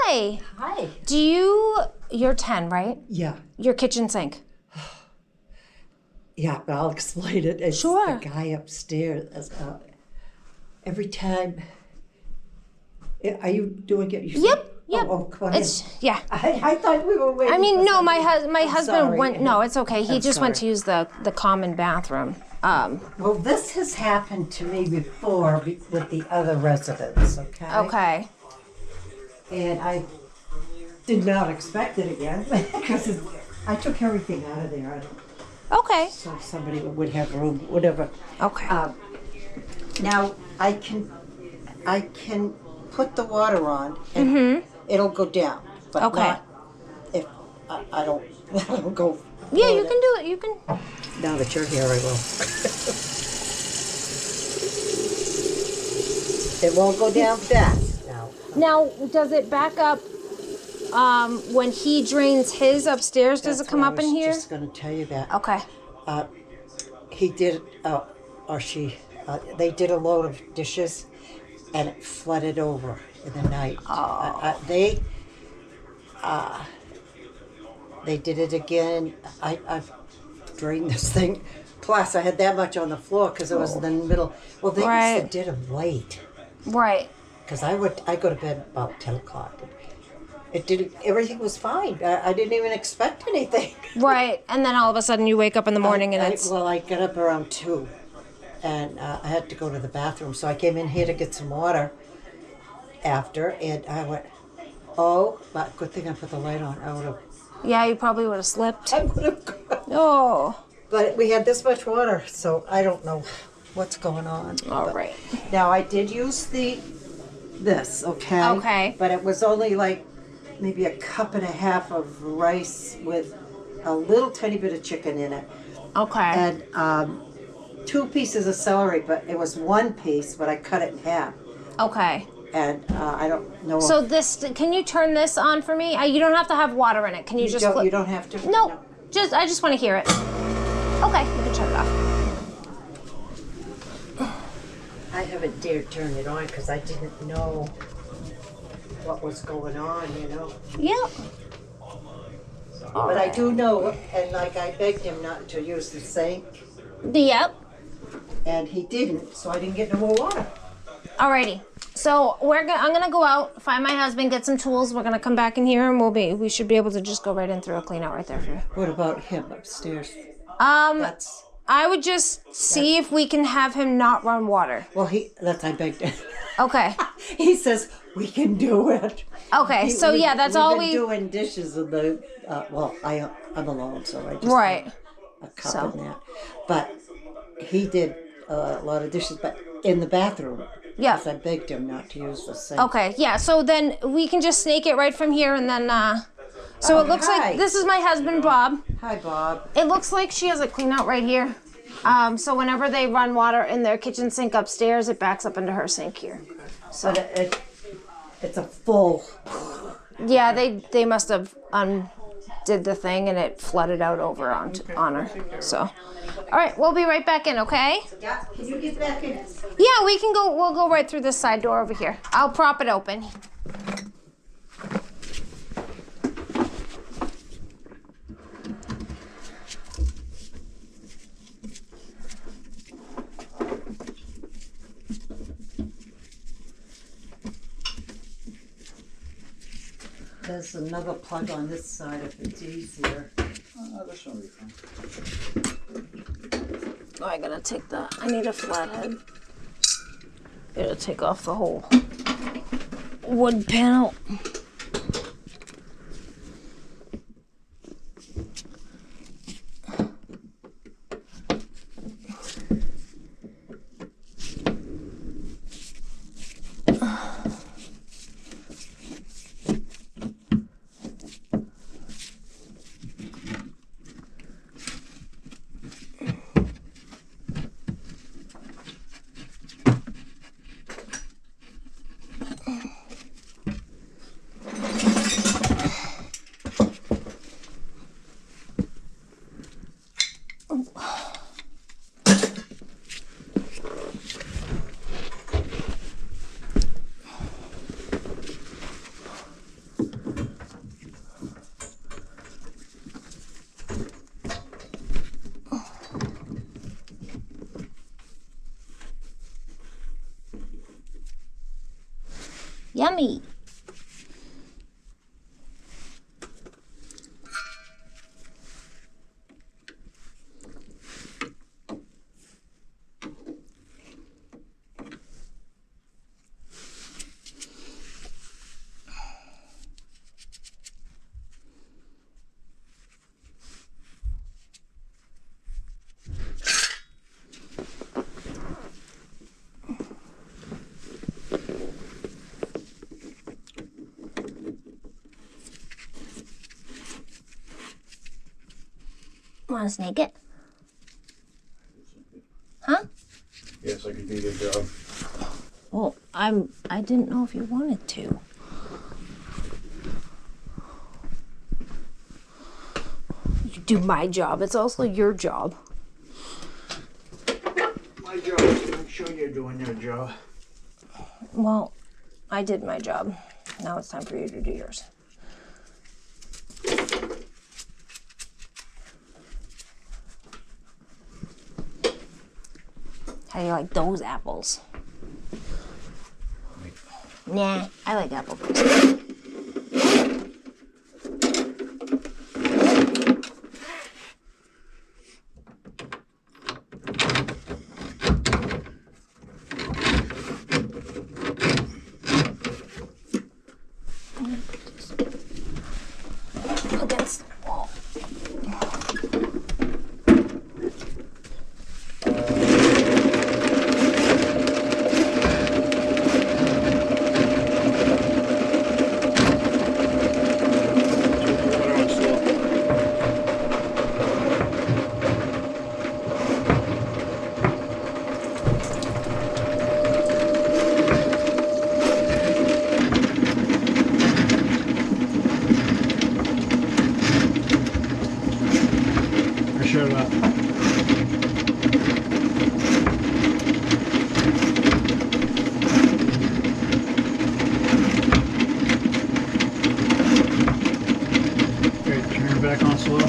Hi. Hi. You're 10, right? Yeah. Your kitchen sink. Yeah, but I'll explain it. It's Sure. the guy upstairs. Every time. Are you doing it yourself? Yep. Oh, come on in. Yeah. I thought we were waiting. I mean, for no, somebody. my I'm husband sorry. went. No, it's okay. He I'm just went to sorry. use the common bathroom. Well, this has happened to me before with the other residents, okay? Okay. And I did not expect it again because I took everything out of there. Okay. So somebody would have room, whatever. Okay. Now I can put the water on and it'll go down, but Okay. not if I don't. I don't go. Yeah, you can do it. You can. Now that you're here, I will. It won't go down fast now. Now, does it back up when he drains his upstairs? Does it come up in here? I was just going to tell you that. Okay. He did, or she, they did a load of dishes, and it flooded over in the night. Oh. They did it again. I've drained this thing. Plus, I had that much on the floor because it was in the middle. Well, they Right. did it late. Right. Because I go to bed about 10 o'clock. Everything was fine. I didn't even expect anything. Right. And then all of a sudden you wake up in the morning and it's... Well, I got up around 2 and I had to go to the bathroom. So I came in here to get some water after and I went, oh, but good thing I put the light on. I would have... Yeah, you probably would have slipped. I would have gone. Oh. But we had this much water, so I don't know what's going on. All right. Now, I did use this, okay? Okay. But it was only like maybe a cup and a half of rice with a little tiny bit of chicken in it. Okay. And 2 pieces of celery, but it was 1 piece, but I cut it in half. Okay. And I don't know. So can you turn this on for me? You don't have to have water in it. Can you just flip? You don't have to? No. I just want to hear it. Okay, you can turn it off. I haven't dared turn it on because I didn't know what was going on, you know. Yep. But I do know, and like I begged him not to use the sink, Yep. and he didn't, so I didn't get no more water. Alrighty. So I'm gonna go out, find my husband, get some tools. We're gonna come back in here, and we should be able to just go right in through a clean out right there for you. What about him upstairs? I would just see if we can have him not run water. Well, I begged him. Okay. He says we can do it. Okay. So yeah, that's all We've been doing dishes in the. Well, I'm alone, so I just right. have a cup in that. But he did a lot of dishes, but in the bathroom. Yeah. Because I begged him not to use the sink. Okay. Yeah. So then we can just snake it right from here, and then. So it looks like this is my husband, Bob. Hi, Bob. It looks like she has a clean out right here. So whenever they run water in their kitchen sink upstairs, it backs up into her sink here. So But it's a full. yeah, they must have undid the thing and it flooded out over on her. So, all right, we'll be right back in, okay? Yeah. Can you get back in? Yeah, we can go. We'll go right through this side door over here. I'll prop it open. There's another plug on this side if it's easier. That should be fine. Oh, I gotta take I need a flathead. Gotta take off the whole wood panel. Yummy. Want to snake it? Huh? Yes, I could do your job. Well, I didn't know if you wanted to. You do my job. It's also your job. My job is to make sure you're doing your job. Well, I did my job. Now it's time for you to do yours. How do you like those apples? Nah, I like apple crisp. Against the wall. Sure about. Okay, turn it back on slow.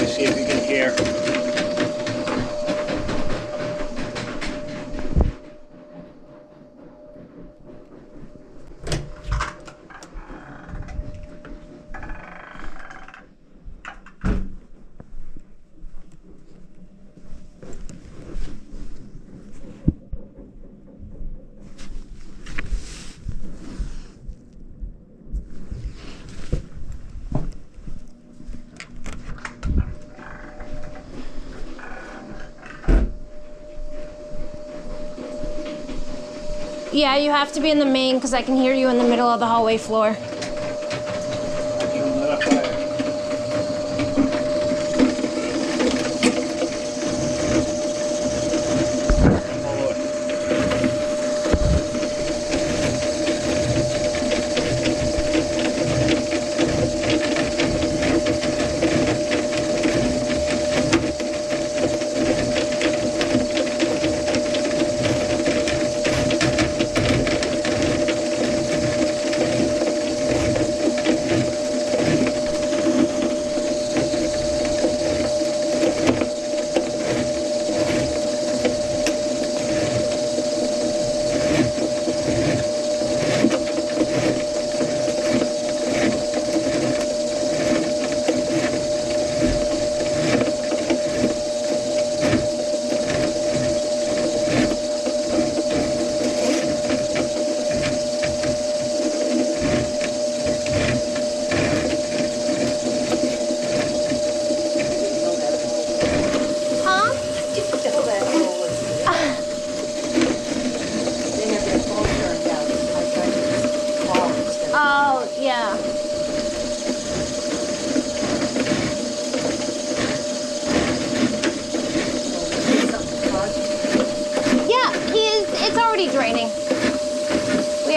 See if you can hear. Yeah, you have to be in the main because I can hear you in the middle of the hallway floor.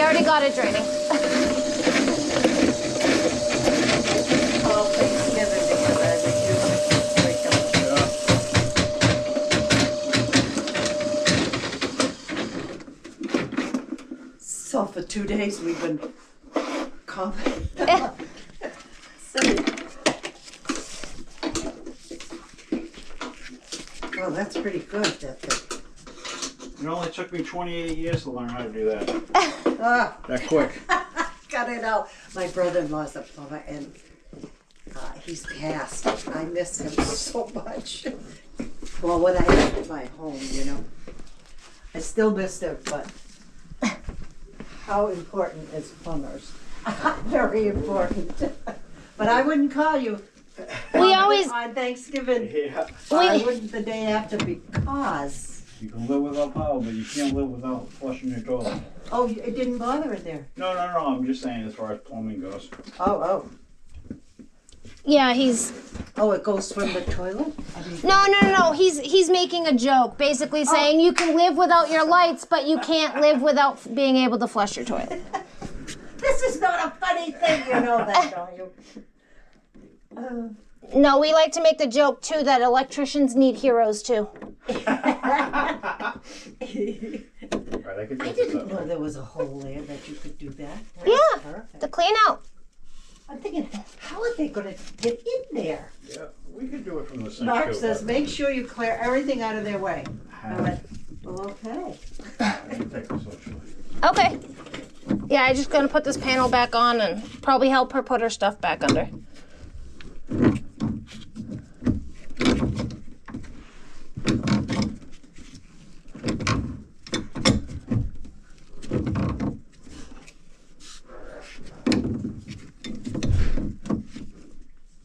already got it draining. Oh, Thanksgiving because I refused to break them. So for 2 days we've been coughing. Well, that's pretty good. It only took me 28 years to learn how to do that. That Ah, quick. got it out. My brother-in-law's a plumber, and he's passed. I miss him so much. Well, when I left my home, you know, I still miss him, but how important is plumbers? Very important. But I wouldn't call you. We always, On Thanksgiving. Yeah. I wouldn't the day after because. You can live without power, but you can't live without flushing your toilet. Oh, it didn't bother in there. No, I'm just saying as far as plumbing goes. Oh. yeah, he's, Oh, it goes from the toilet? I mean, no. He's making a joke, basically saying you can live without your lights, but you can't live without being able to flush your toilet. this is not a funny thing, you know that, don't you? No, we like to make the joke too that electricians need heroes too. Right, I can I take this didn't up. know there was a hole there that you could do that. That's Yeah, perfect. to clean out. I'm thinking, how are they going to get in there? Yeah, we could do it from the sink Mark too, says, but make sure you clear everything out of their way. I went, well, okay. I can take this actually. Okay. Yeah, I just gonna put this panel back on and probably help her put her stuff back under.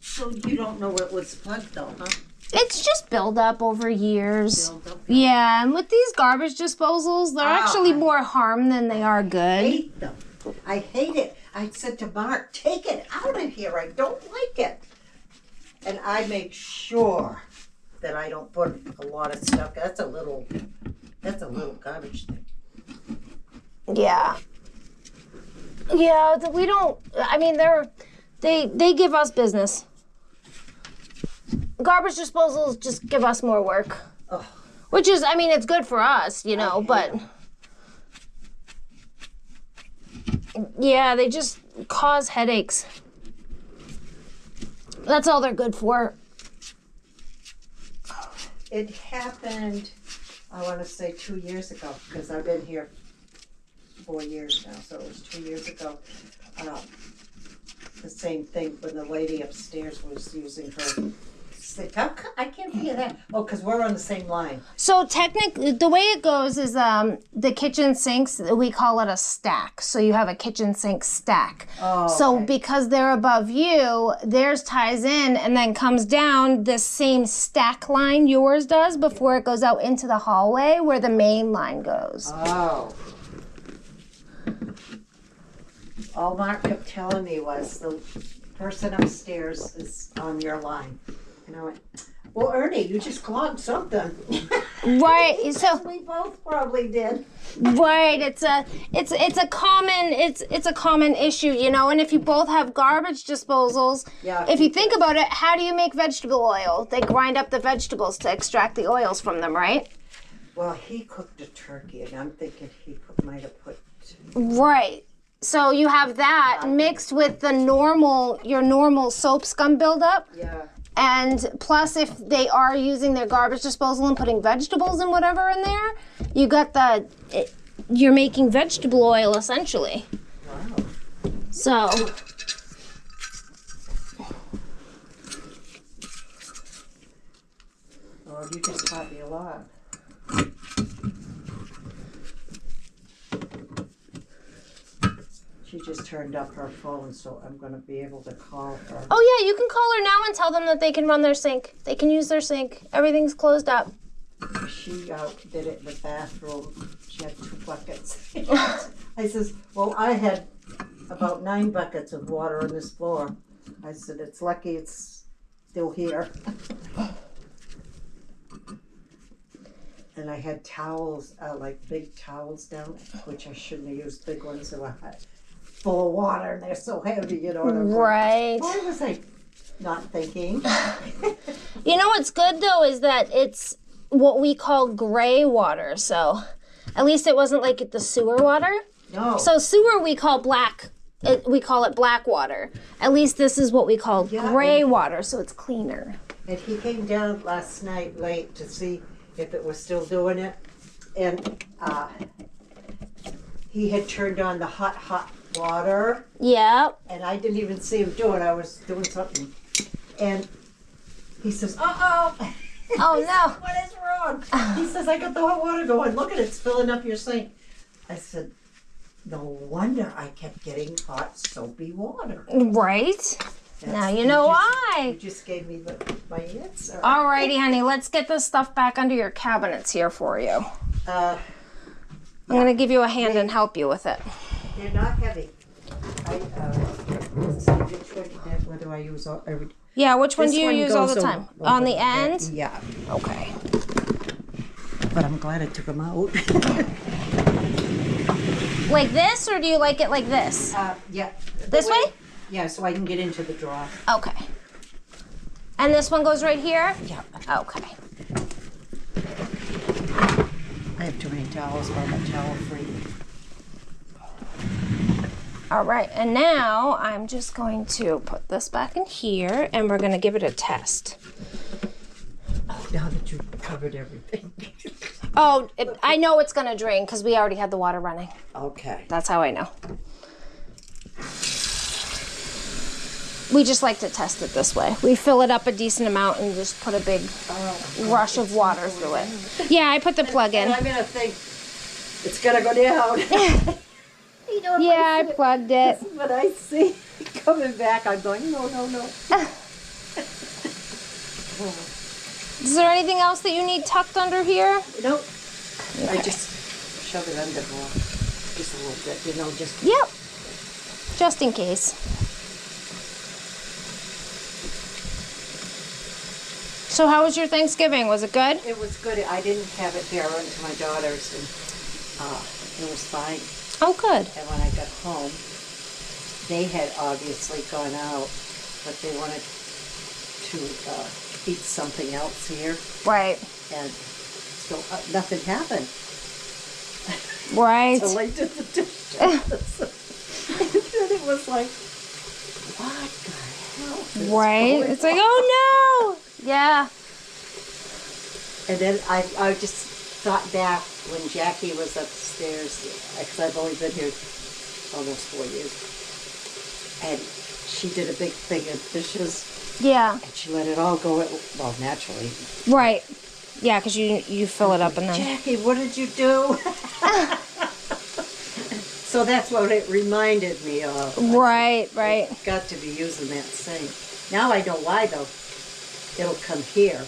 So you don't know what was plugged though, huh? It's just buildup over years. Buildup. Yeah, and with these garbage disposals, they're actually I- more harm than they are good. Hate them. I hate it. I said to Mark, take it out of here. I don't like it. And I make sure that I don't put a lot of stuff. That's a little garbage thing. Yeah. Yeah, we don't. I mean, they give us business. Garbage disposals just give us more work, Oh, which is, I mean, it's good for us, you know, hate but yeah, they just cause headaches. That's all they're good for. it happened, I want to say 2 years ago, because I've been here 4 years now, so it was 2 years ago. The same thing when the lady upstairs was using her. I can't figure that. Oh, because we're on the same line. So technically, the way it goes is the kitchen sinks, we call it a stack. So you have a kitchen sink stack. Oh, So okay. because they're above you, theirs ties in and then comes down the same stack line yours does before it goes out into the hallway where the main line goes. Oh. All Mark kept telling me was the person upstairs is on your line. And I went, well, Ernie, you just clogged something. Right. So We both probably did. right, it's a common issue, you know, and if you both have garbage disposals, Yeah. if you think about it, how do you make vegetable oil? They grind up the vegetables to extract the oils from them, right? Well, he cooked a turkey, and I'm thinking he might have put. Right. So you have that mixed with your normal soap scum buildup. Yeah. And plus, if they are using their garbage disposal and putting vegetables and whatever in there, you got you're making vegetable oil essentially. Wow. So, Oh, you just taught me a lot. She just turned up her phone, so I'm going to be able to call her. oh yeah, you can call her now and tell them that they can run their sink. They can use their sink. Everything's closed up. She did it in the bathroom. She had 2 buckets. I says, well, I had about 9 buckets of water on this floor. I said, it's lucky it's still here. and I had towels, like big towels down, which I shouldn't have used big ones. So I had full of water, and they're so heavy, you know what I'm Right. Why was I not thinking? You know what's good though is that it's what we call gray water. So at least it wasn't like the sewer water. No. So sewer we call black. We call it black water. At least this is what we call gray water, so it's cleaner. And he came down last night late to see if it was still doing it. And he had turned on the hot water. Yeah. And I didn't even see him do it. I was doing something. And he says, uh-oh. Oh, no. What is wrong? He says, I got the hot water going. Look at it. It's filling up your sink. I said, no wonder I kept getting hot, soapy water. Right? Now you know why. You just gave me my answer. Alrighty, honey. Let's get this stuff back under your cabinets here for you. I'm going to give you a hand and help you with it. They're not heavy. Let's see, what do I use every day? Yeah, which one This do you one use all goes the time? over On the there. end? Yeah. Okay. But I'm glad I took them out. Like this, or do you like it like this? Yeah. This way? Yeah, so I can get into the drawer. Okay. And this one goes right here? Yeah. Okay. I have too many towels, but I'm towel free. All right, and now I'm just going to put this back in here, and we're going to give it a test. Oh, now that you've covered everything. Oh, I know it's going to drain because we already had the water running. Okay. That's how I know. We just like to test it this way. We fill it up a decent amount and just put a big rush of water through it. Yeah, I put the plug in. And I'm going to think it's going to go down. You know, Yeah, I plugged it. This is what I see coming back. I'm going, no. Is there anything else that you need tucked under here? Nope. I just shove it under more. Just a little bit, just. Yep. Just in case. So how was your Thanksgiving? Was it good? It was good. I didn't have it there. I went to my daughter's and it was fine. Oh, good. And when I got home, they had obviously gone out, but they wanted to eat something else here. Right. And so nothing happened. Right. So I did the dishes. And then it was like, what the hell is Right. going It's like, on? oh no. Yeah. And then I just thought back when Jackie was upstairs, because I've only been here almost 4 years, and she did a big thing of dishes, Yeah. and she let it all go, well, naturally. Right. Yeah, because you fill it up and then. Jackie, what did you do? So that's what it reminded me of. Right. Got to be using that sink. Now I know why, though. It'll come here.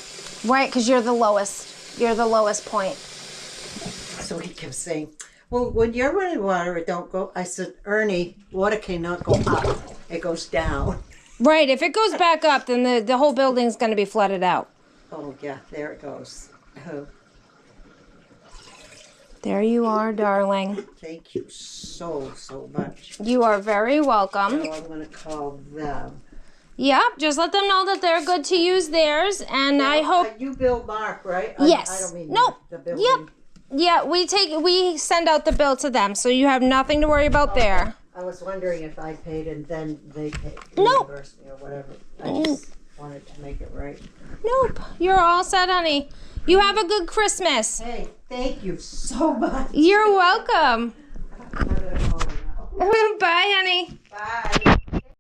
Right, because you're the lowest. You're the lowest point. So he kept saying, well, when you're running water, it don't go. I said, Ernie, water cannot go up. It goes down. Right. If it goes back up, then the whole building's going to be flooded out. Oh, yeah, there it goes. Oh, There you are, darling. thank you so much. You are very welcome. Now I'm going to call them. Yep, just let them know that they're good to use theirs, and I hope. You bill Mark, right? Yes. I don't mean Nope. The bill. Yep. Yeah, we send out the bill to them, so you have nothing to worry about there. I was wondering if I paid and then they paid. Nope. Reimburse me or whatever. I just wanted to make it right. Nope, you're all set, honey. You have a good Christmas. Hey, thank you so much. You're welcome. I'm gonna call them now. Bye, honey. Bye.